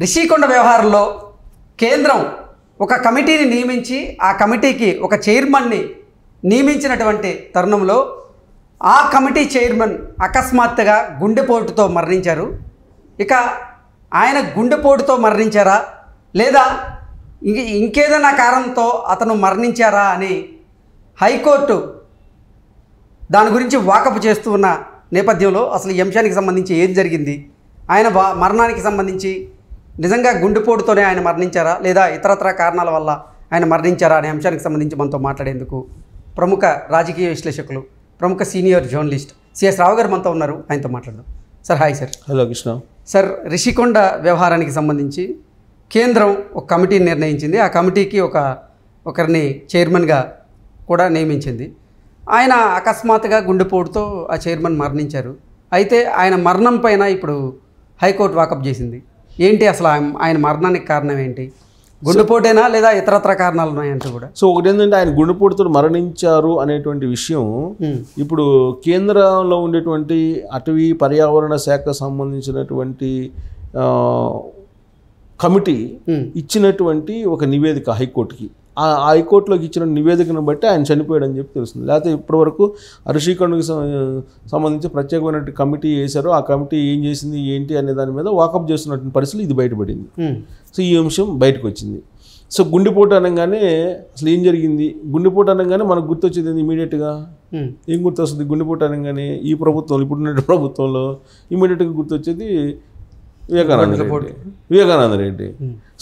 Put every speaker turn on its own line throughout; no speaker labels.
రిషికొండ వ్యవహారంలో కేంద్రం ఒక కమిటీని నియమించి ఆ కమిటీకి ఒక చైర్మన్ని నియమించినటువంటి తరుణంలో ఆ కమిటీ చైర్మన్ అకస్మాత్తుగా గుండెపోటుతో మరణించారు. ఇక ఆయన గుండెపోటుతో మరణించారా లేదా ఇంకేదైనా కారణంతో అతను మరణించారా అని హైకోర్టు దాని గురించి వాకపు చేస్తూ ఉన్న నేపథ్యంలో అసలు ఈ అంశానికి సంబంధించి ఏం జరిగింది, ఆయన మరణానికి సంబంధించి నిజంగా గుండెపోటుతోనే ఆయన మరణించారా లేదా ఇతరత్ర కారణాల వల్ల ఆయన మరణించారా అనే అంశానికి సంబంధించి మనతో మాట్లాడేందుకు ప్రముఖ రాజకీయ విశ్లేషకులు, ప్రముఖ సీనియర్ జర్నలిస్ట్ సిఎస్ రావు గారు మనతో ఉన్నారు. ఆయనతో మాట్లాడదాం. Sir hi sir.
Hello Krishna.
Sir, Rishikonda వ్యవహారానికి సంబంధించి కేంద్రం ఒక కమిటీని నిర్ణయించింది. ఆ కమిటీకి ఒకరిని చైర్మన్గా కూడా నియమించింది. ఆయన అకస్మాత్తుగా గుండెపోటుతో ఆ చైర్మన్ మరణించారు. అయితే ఆయన మరణం పైన ఇప్పుడు హైకోర్టు వాకప్ చేసింది. ఏంటి అసలు ఆయన మరణానికి కారణం ఏంటి? గుండెపోటేనా లేదా ఇతరత్ర కారణాలు ఉన్నాయంటూ కూడా.
సో ఒకటి ఏంటంటే ఆయన గుండెపోటుతో మరణించారు అనేటువంటి విషయం ఇప్పుడు కేంద్రంలో ఉండేటువంటి అటవీ పర్యావరణ శాఖ సంబంధించినటువంటి కమిటీ ఇచ్చినటువంటి ఒక నివేదిక హైకోర్టుకి, ఆ హైకోర్టులోకి ఇచ్చిన నివేదికను బట్టి ఆయన చనిపోయాడని చెప్పి తెలుస్తుంది. లేకపోతే ఇప్పటివరకు రిషికొండకి సంబంధించి ప్రత్యేకమైన కమిటీ వేశారు. ఆ కమిటీ ఏం చేసింది ఏంటి అనే దాని మీద వాకప్ చేస్తున్నటువంటి పరిస్థితులు ఇది బయటపడింది. సో ఈ అంశం బయటకు వచ్చింది. సో గుండెపోటు అనగానే అసలు ఏం జరిగింది, గుండెపోటు అనగానే మనకు గుర్తొచ్చేది ఇమీడియట్గా ఏం గుర్తొస్తుంది? గుండెపోటు అనగానే ఈ ప్రభుత్వంలో, ఇప్పుడున్న ప్రభుత్వంలో ఇమీడియట్గా గుర్తొచ్చేది వివేకానంద రెడ్డి.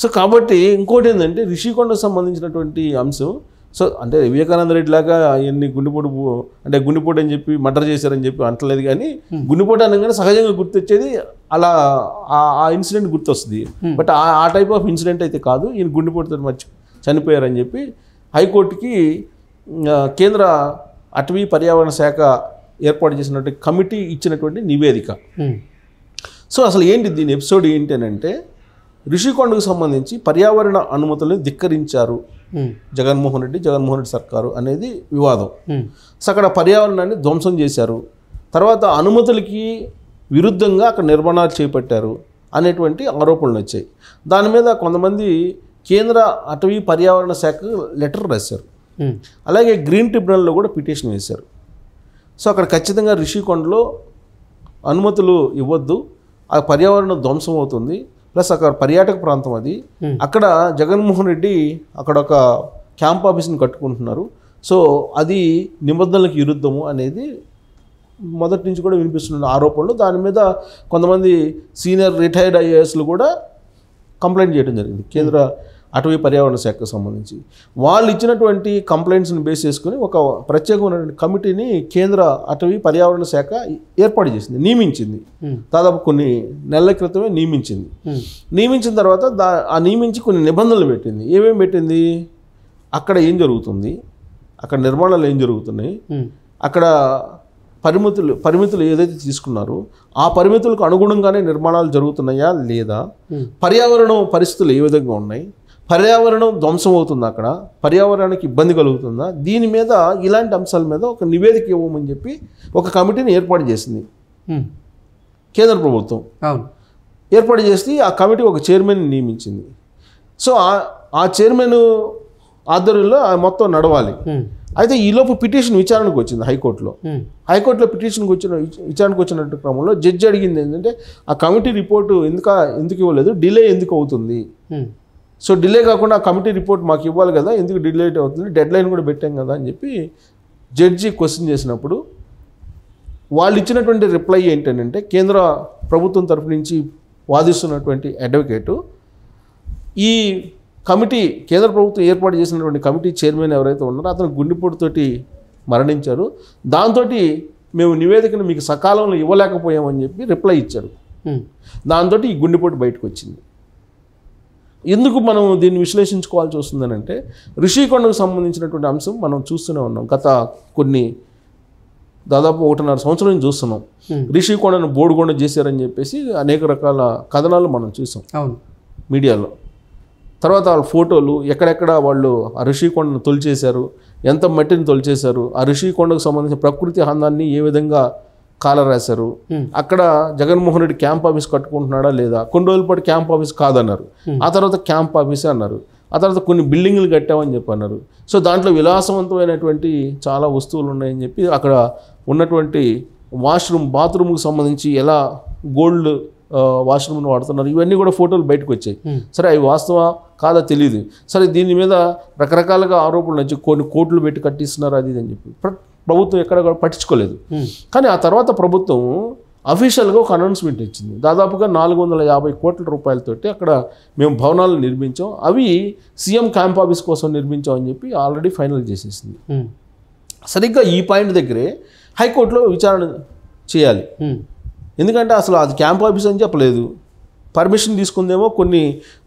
సో కాబట్టి ఇంకోటి ఏంటంటే రిషికొండకు సంబంధించినటువంటి అంశం. సో అంటే వివేకానంద రెడ్డి లాగా ఎన్ని గుండెపోటు అని చెప్పి మర్డర్ చేశారని చెప్పి అంటలేదు, కానీ గుండెపోటు అనగానే సహజంగా గుర్తొచ్చేది అలా ఆ ఇన్సిడెంట్ గుర్తొస్తుంది. బట్ ఆ టైప్ ఆఫ్ ఇన్సిడెంట్ అయితే కాదు, ఈయన గుండెపోటుతో చనిపోయారని చెప్పి హైకోర్టుకి కేంద్ర అటవీ పర్యావరణ శాఖ ఏర్పాటు చేసినటువంటి కమిటీ ఇచ్చినటువంటి నివేదిక. సో అసలు ఏంటి దీని ఎపిసోడ్ ఏంటి అని అంటే, రిషికొండకు సంబంధించి పర్యావరణ అనుమతులను ధిక్కరించారు జగన్మోహన్ రెడ్డి సర్కారు అనేది వివాదం. సో అక్కడ పర్యావరణాన్ని ధ్వంసం చేశారు, తర్వాత అనుమతులకి విరుద్ధంగా అక్కడ నిర్మాణాలు చేపట్టారు అనేటువంటి ఆరోపణలు వచ్చాయి. దాని మీద కొంతమంది కేంద్ర అటవీ పర్యావరణ శాఖ లెటర్ రాశారు. అలాగే గ్రీన్ ట్రిబ్యునల్లో కూడా పిటిషన్ వేశారు. సో అక్కడ ఖచ్చితంగా రిషికొండలో అనుమతులు ఇవ్వద్దు, ఆ పర్యావరణం ధ్వంసం అవుతుంది, ప్లస్ అక్కడ పర్యాటక ప్రాంతం అది, అక్కడ జగన్మోహన్ రెడ్డి అక్కడ ఒక క్యాంప్ ఆఫీస్ని కట్టుకుంటున్నారు, సో అది నిబంధనలకు విరుద్ధము అనేది మొదటి నుంచి కూడా వినిపిస్తున్న ఆరోపణలు. దాని మీద కొంతమంది సీనియర్ రిటైర్డ్ ఐఏఎస్లు కూడా కంప్లైంట్ చేయడం జరిగింది కేంద్ర అటవీ పర్యావరణ శాఖకు సంబంధించి. వాళ్ళు ఇచ్చినటువంటి కంప్లైంట్స్ని బేస్ చేసుకుని ఒక ప్రత్యేకమైనటువంటి కమిటీని కేంద్ర అటవీ పర్యావరణ శాఖ ఏర్పాటు చేసింది, నియమించింది. దాదాపు కొన్ని నెలల క్రితమే నియమించిన తర్వాత ఆ నియమించి కొన్ని నిబంధనలు పెట్టింది. ఏమేమి పెట్టింది? అక్కడ ఏం జరుగుతుంది, అక్కడ నిర్మాణాలు ఏం జరుగుతున్నాయి, అక్కడ పరిమితులు ఏదైతే తీసుకున్నారో ఆ పరిమితులకు అనుగుణంగానే నిర్మాణాలు జరుగుతున్నాయా లేదా, పర్యావరణం పరిస్థితులు ఏ విధంగా ఉన్నాయి, పర్యావరణం ధ్వంసం అవుతుందా, అక్కడ పర్యావరణానికి ఇబ్బంది కలుగుతుందా, దీని మీద ఇలాంటి అంశాల మీద ఒక నివేదిక ఇవ్వమని చెప్పి ఒక కమిటీని ఏర్పాటు చేసింది కేంద్ర ప్రభుత్వం. ఏర్పాటు చేసి ఆ కమిటీ ఒక చైర్మన్ నియమించింది. సో ఆ చైర్మన్ ఆధ్వర్యంలో మొత్తం నడవాలి. అయితే ఈలోపు పిటిషన్ విచారణకు వచ్చింది హైకోర్టులో. హైకోర్టులో విచారణకు వచ్చినట్టు క్రమంలో జడ్జి అడిగింది ఏంటంటే, ఆ కమిటీ రిపోర్టు ఎందుకు ఇవ్వలేదు, డిలే ఎందుకు అవుతుంది, సో డిలే కాకుండా ఆ కమిటీ రిపోర్ట్ మాకు ఇవ్వాలి కదా, ఎందుకు డిలే అవుతుంది, డెడ్ లైన్ కూడా పెట్టాం కదా అని చెప్పి జడ్జి క్వశ్చన్ చేసినప్పుడు వాళ్ళు ఇచ్చినటువంటి రిప్లై ఏంటంటే, కేంద్ర ప్రభుత్వం తరఫు నుంచి వాదిస్తున్నటువంటి అడ్వకేటు ఈ కమిటీ కేంద్ర ప్రభుత్వం ఏర్పాటు చేసినటువంటి కమిటీ చైర్మన్ ఎవరైతే ఉన్నారో అతను గుండెపోటుతోటి మరణించారు, దాంతో మేము నివేదికను మీకు సకాలంలో ఇవ్వలేకపోయామని చెప్పి రిప్లై ఇచ్చారు. దాంతో ఈ గుండెపోటు బయటకు వచ్చింది. ఎందుకు మనం దీన్ని విశ్లేషించుకోవాల్సి వస్తుందనంటే, రిషికొండకు సంబంధించినటువంటి అంశం మనం చూస్తూనే ఉన్నాం. గత దాదాపు 1.5 సంవత్సరం నుంచి చూస్తున్నాం. రిషికొండను బోడుగొండ చేశారని చెప్పేసి అనేక రకాల కథనాలు మనం చూసాం మీడియాలో. తర్వాత వాళ్ళ ఫోటోలు ఎక్కడెక్కడ వాళ్ళు ఆ రిషికొండను తొలిచేశారు, ఎంత మట్టిని తొలిచేశారు, ఆ రిషికొండకు సంబంధించిన ప్రకృతి అందాన్ని ఏ విధంగా కాలర్ రాశారు. అక్కడ జగన్మోహన్ రెడ్డి క్యాంప్ ఆఫీస్ కట్టుకుంటున్నాడా లేదా, కొన్ని రోజుల పాటు క్యాంప్ ఆఫీస్ కాదన్నారు. ఆ తర్వాత క్యాంప్ ఆఫీసే అన్నారు. ఆ తర్వాత కొన్ని బిల్డింగ్లు కట్టామని చెప్పి అన్నారు. సో దాంట్లో విలాసవంతమైనటువంటి చాలా వస్తువులు ఉన్నాయని చెప్పి అక్కడ ఉన్నటువంటి బాత్రూమ్కి సంబంధించి ఎలా గోల్డ్ వాష్రూమ్ను వాడుతున్నారు, ఇవన్నీ కూడా ఫోటోలు బయటకు వచ్చాయి. సరే అవి వాస్తవా కాదా తెలియదు. సరే దీని మీద రకరకాలుగా ఆరోపణలు వచ్చి కొన్ని కోట్లు పెట్టి కట్టిస్తున్నారు అది అని చెప్పి ప్రభుత్వం ఎక్కడ కూడా పట్టించుకోలేదు. కానీ ఆ తర్వాత ప్రభుత్వం అఫీషియల్గా ఒక అనౌన్స్మెంట్ ఇచ్చింది. దాదాపుగా 450 కోట్ల రూపాయలతోటి అక్కడ మేము భవనాలు నిర్మించాం, అవి సీఎం క్యాంప్ ఆఫీస్ కోసం నిర్మించాం అని చెప్పి ఆల్రెడీ ఫైనల్ చేసేసింది. సరిగ్గా ఈ పాయింట్ దగ్గరే హైకోర్టులో విచారణ చేయాలి. ఎందుకంటే అసలు అది క్యాంప్ ఆఫీస్ అని చెప్పలేదు. పర్మిషన్ తీసుకుందేమో కొన్ని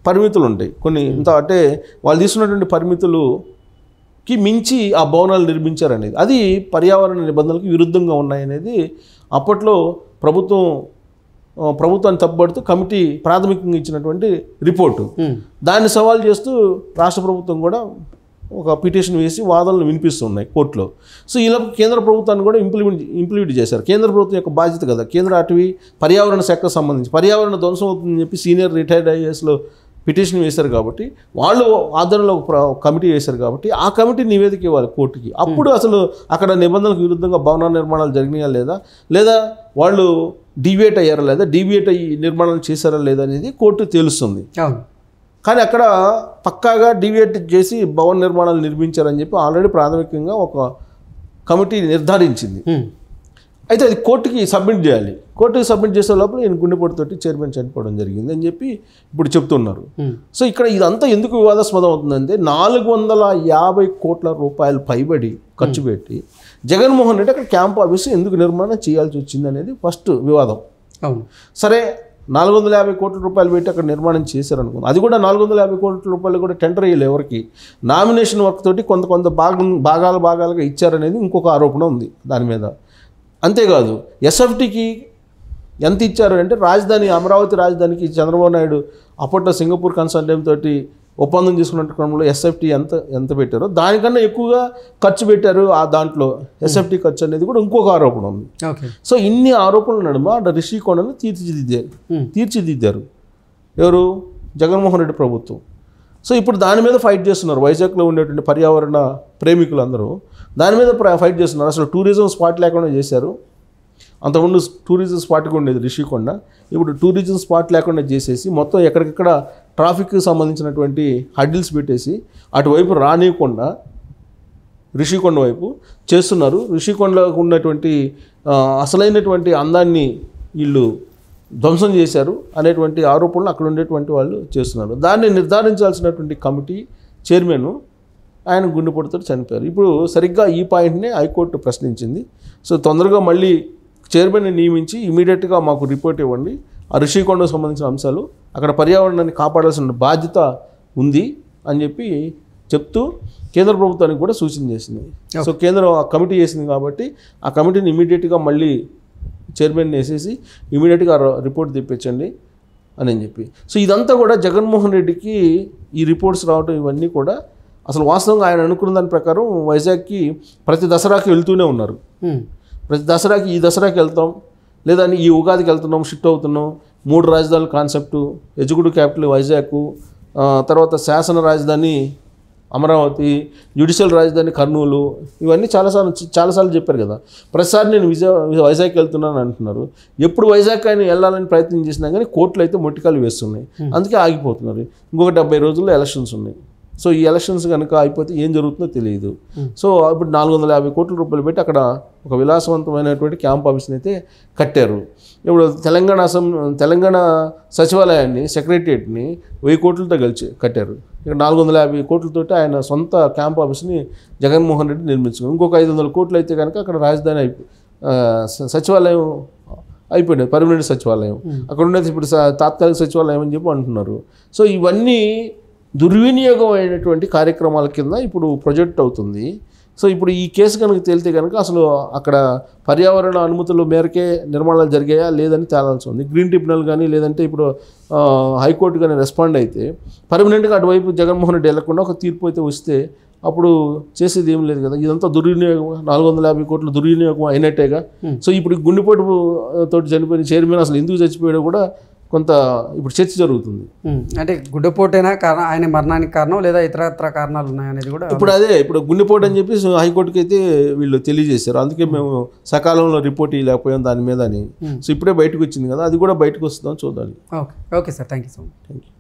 పరిమితులు ఉంటాయి, కొన్ని ఇంత అంటే వాళ్ళు తీసుకున్నటువంటి పరిమితులుకి మించి ఆ భవనాలు నిర్మించారనేది అది పర్యావరణ నిబంధనలకు విరుద్ధంగా ఉన్నాయనేది అప్పట్లో ప్రభుత్వాన్ని తప్పుపడుతూ కమిటీ ప్రాథమికంగా ఇచ్చినటువంటి రిపోర్టు. దాన్ని సవాల్ చేస్తూ రాష్ట్ర ప్రభుత్వం కూడా ఒక పిటిషన్ వేసి వాదనలు వినిపిస్తున్నాయి కోర్టులో. సో ఇలా కేంద్ర ప్రభుత్వాన్ని కూడా ఇంప్లిమెంట్ చేశారు. కేంద్ర ప్రభుత్వం యొక్క బాధ్యత కదా, కేంద్ర అటవీ పర్యావరణ శాఖకు సంబంధించి పర్యావరణ ధ్వంసం అవుతుందని చెప్పి సీనియర్ రిటైర్డ్ ఐఏఎస్లో పిటిషన్ వేశారు కాబట్టి, వాళ్ళు ఆధ్వర్యంలో కమిటీ వేశారు కాబట్టి ఆ కమిటీ నివేదిక ఇవ్వాలి కోర్టుకి. అప్పుడు అసలు అక్కడ నిబంధనలకు విరుద్ధంగా భవన నిర్మాణాలు జరిగినాయా లేదా వాళ్ళు డీవియేట్ అయ్యారా లేదా, డీవియేట్ అయ్యి నిర్మాణాలు చేశారా లేదా అనేది కోర్టు తెలుస్తుంది. కానీ అక్కడ పక్కాగా డీవియేట్ చేసి భవన నిర్మాణాలు నిర్మించారని చెప్పి ఆల్రెడీ ప్రాథమికంగా ఒక కమిటీ నిర్ధారించింది. అయితే అది కోర్టుకి సబ్మిట్ చేయాలి. కోర్టుకి సబ్మిట్ చేసే లోపల నేను గుండెపోటుతోటి చైర్మన్ చనిపోవడం జరిగింది అని చెప్పి ఇప్పుడు చెప్తున్నారు. సో ఇక్కడ ఇదంతా ఎందుకు వివాదాస్పదం అవుతుందంటే 450 కోట్ల రూపాయలు పైబడి ఖర్చు పెట్టి జగన్మోహన్ రెడ్డి అక్కడ క్యాంప్ ఆఫీస్ ఎందుకు నిర్మాణం చేయాల్సి వచ్చింది అనేది ఫస్ట్ వివాదం. సరే 450 కోట్ల రూపాయలు పెట్టి అక్కడ నిర్మాణం చేశారనుకుంది. అది కూడా 450 కోట్ల రూపాయలు కూడా టెండర్ అయ్యేది ఎవరికి, నామినేషన్ వర్క్ తోటి కొంత భాగాలుగా ఇచ్చారనేది ఇంకొక ఆరోపణ ఉంది దాని మీద. అంతేకాదు ఎస్ఎఫ్టీకి ఎంత ఇచ్చారు అంటే అమరావతి రాజధానికి చంద్రబాబు నాయుడు అప్పట్లో సింగపూర్ కన్సల్టెంట్ తోటి ఒప్పందం చేసుకున్న క్రమంలో ఎస్ఎఫ్టీ ఎంత పెట్టారో దానికన్నా ఎక్కువగా ఖర్చు పెట్టారు. ఆ దాంట్లో ఎస్ఎఫ్టీ ఖర్చు అనేది కూడా ఇంకొక ఆరోపణ ఉంది. సో ఇన్ని ఆరోపణల నడుమ రిషికొండను తీర్చిదిద్దారు ఎవరు, జగన్మోహన్ రెడ్డి ప్రభుత్వం. సో ఇప్పుడు దాని మీద ఫైట్ చేస్తున్నారు. వైజాగ్లో ఉండేటువంటి పర్యావరణ ప్రేమికులందరూ దాని మీద ఫైట్ చేస్తున్నారు. అసలు టూరిజం స్పాట్ లేకుండా చేశారు. అంతకుముందు టూరిజం స్పాట్గా ఉండేది రిషికొండ, ఇప్పుడు టూరిజం స్పాట్ లేకుండా చేసేసి మొత్తం ఎక్కడికక్కడ ట్రాఫిక్కి సంబంధించినటువంటి హడ్డిల్స్ పెట్టేసి అటువైపు రానివ్వకుండా రిషికొండ వైపు చేస్తున్నారు. రిషికొండలో ఉన్నటువంటి అసలైనటువంటి అందాన్ని వీళ్ళు ధ్వంసం చేశారు అనేటువంటి ఆరోపణలు అక్కడ ఉండేటువంటి వాళ్ళు చేస్తున్నారు. దాన్ని నిర్ధారించాల్సినటువంటి కమిటీ చైర్మన్ ఆయన గుండెపోటుతో చనిపోయారు. ఇప్పుడు సరిగ్గా ఈ పాయింట్నే హైకోర్టు ప్రశ్నించింది. సో తొందరగా మళ్ళీ చైర్మన్ని నియమించి ఇమీడియట్గా మాకు రిపోర్ట్ ఇవ్వండి, ఆ రిషికొండకు సంబంధించిన అంశాలు అక్కడ పర్యావరణాన్ని కాపాడాల్సిన బాధ్యత ఉంది అని చెప్తూ కేంద్ర ప్రభుత్వానికి కూడా సూచన చేసింది. సో కేంద్రం ఆ కమిటీ చేసింది కాబట్టి ఆ కమిటీని ఇమీడియట్గా మళ్ళీ చైర్మన్ వేసేసి ఇమీడియట్గా రిపోర్ట్ తెప్పించండి అని చెప్పి. సో ఇదంతా కూడా జగన్మోహన్ రెడ్డికి ఈ రిపోర్ట్స్ రావడం ఇవన్నీ కూడా అసలు వాస్తవంగా ఆయన అనుకున్న దాని ప్రకారం వైజాగ్కి ప్రతి దసరాకి వెళ్తూనే ఉన్నారు. ప్రతి దసరాకి ఈ దసరాకి వెళ్తాం, లేదా ఈ ఉగాదికి వెళ్తున్నాం, షిఫ్ట్ అవుతున్నాం. 3 రాజధానుల కాన్సెప్టు, ఎగ్జిక్యూటివ్ క్యాపిటల్ వైజాగ్, తర్వాత శాసన రాజధాని అమరావతి, జ్యుడిషియల్ రాజధాని కర్నూలు, ఇవన్నీ చాలాసార్లు చెప్పారు కదా. ప్రతిసారి నేను వైజాగ్కి వెళ్తున్నాను అంటున్నారు. ఎప్పుడు వైజాగ్ ఆయన వెళ్ళాలని ప్రయత్నం చేసినా కానీ కోర్టులు అయితే మొట్టికాలు వేస్తున్నాయి, అందుకే ఆగిపోతున్నారు. ఇంకొక 70 రోజుల్లో ఎలక్షన్స్ ఉన్నాయి. సో ఈ ఎలక్షన్స్ కనుక అయిపోతే ఏం జరుగుతుందో తెలియదు. సో ఇప్పుడు 450 కోట్ల రూపాయలు పెట్టి అక్కడ ఒక విలాసవంతమైనటువంటి క్యాంప్ ఆఫీస్ని అయితే కట్టారు. ఇప్పుడు తెలంగాణ సచివాలయాన్ని, సెక్రటరియట్ని 1000 కోట్లతో కట్టారు. ఇక్కడ 450 కోట్లతోటి ఆయన సొంత క్యాంప్ ఆఫీస్ని జగన్మోహన్ రెడ్డి నిర్మించుకున్నారు. ఇంకొక 500 కోట్లు అయితే కనుక అక్కడ రాజధాని సచివాలయం అయిపోయింది, పర్మనెంట్ సచివాలయం. అక్కడ ఉండేది ఇప్పుడు తాత్కాలిక సచివాలయం అని చెప్పి అంటున్నారు. సో ఇవన్నీ దుర్వినియోగం అయినటువంటి కార్యక్రమాల కింద ఇప్పుడు ప్రొజెక్ట్ అవుతుంది. సో ఇప్పుడు ఈ కేసు కనుక తేలితే కనుక అసలు అక్కడ పర్యావరణ అనుమతుల మేరకే నిర్మాణాలు జరిగాయా లేదని తేలాల్సి ఉంది. గ్రీన్ ట్రిబ్యునల్ కానీ లేదంటే ఇప్పుడు హైకోర్టు కానీ రెస్పాండ్ అయితే పర్మనెంట్గా అటువైపు జగన్మోహన్ రెడ్డి వెళ్లకుండా ఒక తీర్పు అయితే వస్తే అప్పుడు చేసేది ఏం లేదు కదా, ఇదంతా దుర్వినియోగం, 450 కోట్ల దుర్వినియోగం అయినట్టేగా. సో ఇప్పుడు గుండెపోటు తోటి చనిపోయిన చైర్మన్ అసలు ఎందుకు చచ్చిపోయాడో కూడా కొంత ఇప్పుడు చర్చ జరుగుతుంది.
అంటే గుడ్డపోటైనా కారణం, ఆయన మరణానికి కారణం లేదా ఇతరత్ర కారణాలు ఉన్నాయనేది కూడా
ఇప్పుడు గుండెపోటు అని చెప్పి హైకోర్టుకి అయితే వీళ్ళు తెలియజేశారు. అందుకే మేము సకాలంలో రిపోర్ట్ ఇవ్వలేకపోయాం దాని మీద అని. సో ఇప్పుడే బయటకు వచ్చింది కదా, అది కూడా బయటకు వస్తుందని చూడాలి.
Okay sir, thank you so much.
Thank you.